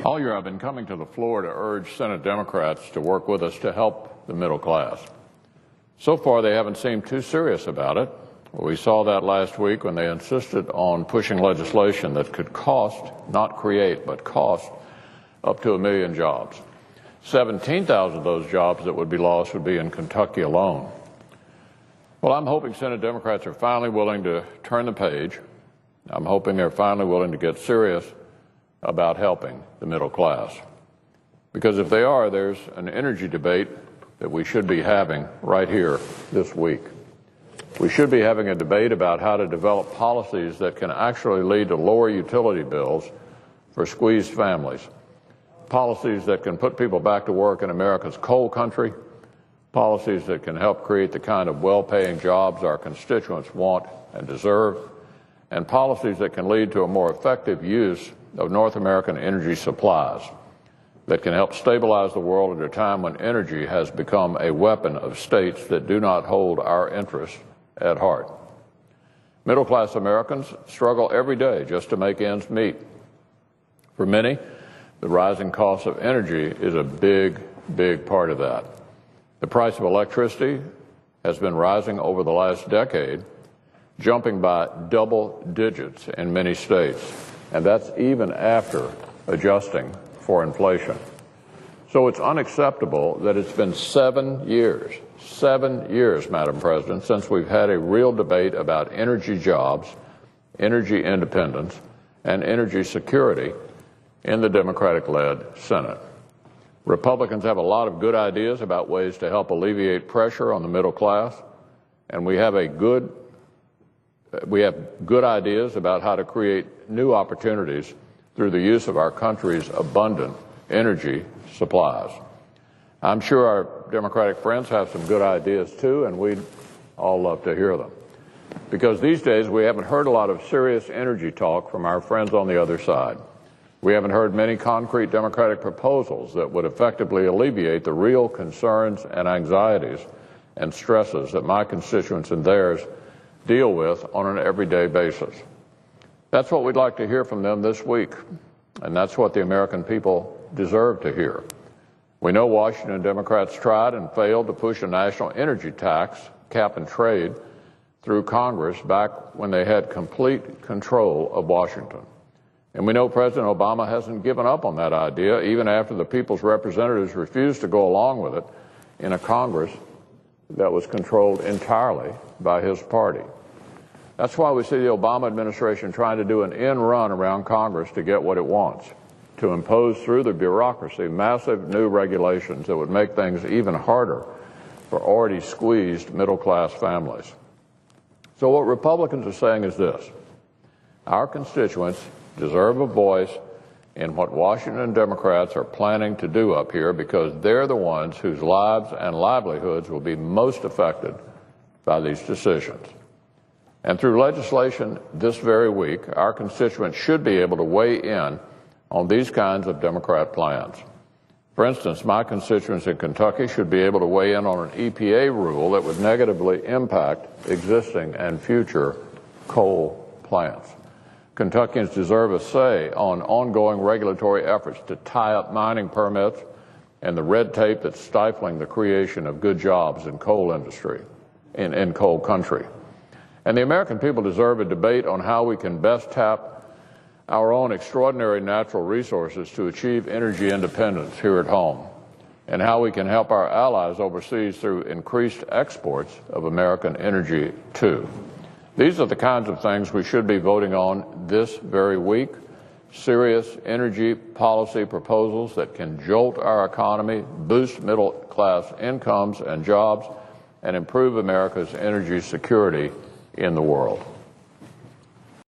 All year I've been coming to the floor to urge Senate Democrats to work with us to help the middle class. So far, they haven't seemed too serious about it. We saw that last week when they insisted on pushing legislation that could cost, not create, but cost up to 1 million jobs. 17,000 of those jobs that would be lost would be in Kentucky alone. Well, I'm hoping Senate Democrats are finally willing to turn the page. I'm hoping they're finally willing to get serious about helping the middle class. Because if they are, there's an energy debate that we should be having right here this week. We should be having a debate about how to develop policies that can actually lead to lower utility bills for squeezed families, policies that can put people back to work in America's coal country, policies that can help create the kind of well-paying jobs our constituents want and deserve, and policies that can lead to a more effective use of North American energy supplies that can help stabilize the world at a time when energy has become a weapon of states that do not hold our interests at heart. Middle-class Americans struggle every day just to make ends meet. For many, the rising cost of energy is a big, big part of that. The price of electricity has been rising over the last decade, jumping by double digits in many states, and that's even after adjusting for inflation. So it's unacceptable that it's been 7 years, Madam President, since we've had a real debate about energy jobs, energy independence, and energy security in the Democratic-led Senate. Republicans have a lot of good ideas about ways to help alleviate pressure on the middle class, and we have good ideas about how to create new opportunities through the use of our country's abundant energy supplies. I'm sure our Democratic friends have some good ideas too, and we'd all love to hear them. Because these days we haven't heard a lot of serious energy talk from our friends on the other side. We haven't heard many concrete Democratic proposals that would effectively alleviate the real concerns and anxieties and stresses that my constituents and theirs deal with on an everyday basis. That's what we'd like to hear from them this week, and that's what the American people deserve to hear. We know Washington Democrats tried and failed to push a national energy tax, cap and trade, through Congress back when they had complete control of Washington. And we know President Obama hasn't given up on that idea, even after the people's representatives refused to go along with it in a Congress that was controlled entirely by his party. That's why we see the Obama administration trying to do an end run around Congress to get what it wants, to impose through the bureaucracy massive new regulations that would make things even harder for already squeezed middle-class families. So what Republicans are saying is this: our constituents deserve a voice in what Washington Democrats are planning to do up here, because they're the ones whose lives and livelihoods will be most affected by these decisions. And through legislation this very week, our constituents should be able to weigh in on these kinds of Democrat plans. For instance, my constituents in Kentucky should be able to weigh in on an EPA rule that would negatively impact existing and future coal plants. Kentuckians deserve a say on ongoing regulatory efforts to tie up mining permits and the red tape that's stifling the creation of good jobs in coal industry, in coal country. And the American people deserve a debate on how we can best tap our own extraordinary natural resources to achieve energy independence here at home, and how we can help our allies overseas through increased exports of American energy too. These are the kinds of things we should be voting on this very week: serious energy policy proposals that can jolt our economy, boost middle-class incomes and jobs, and improve America's energy security in the world.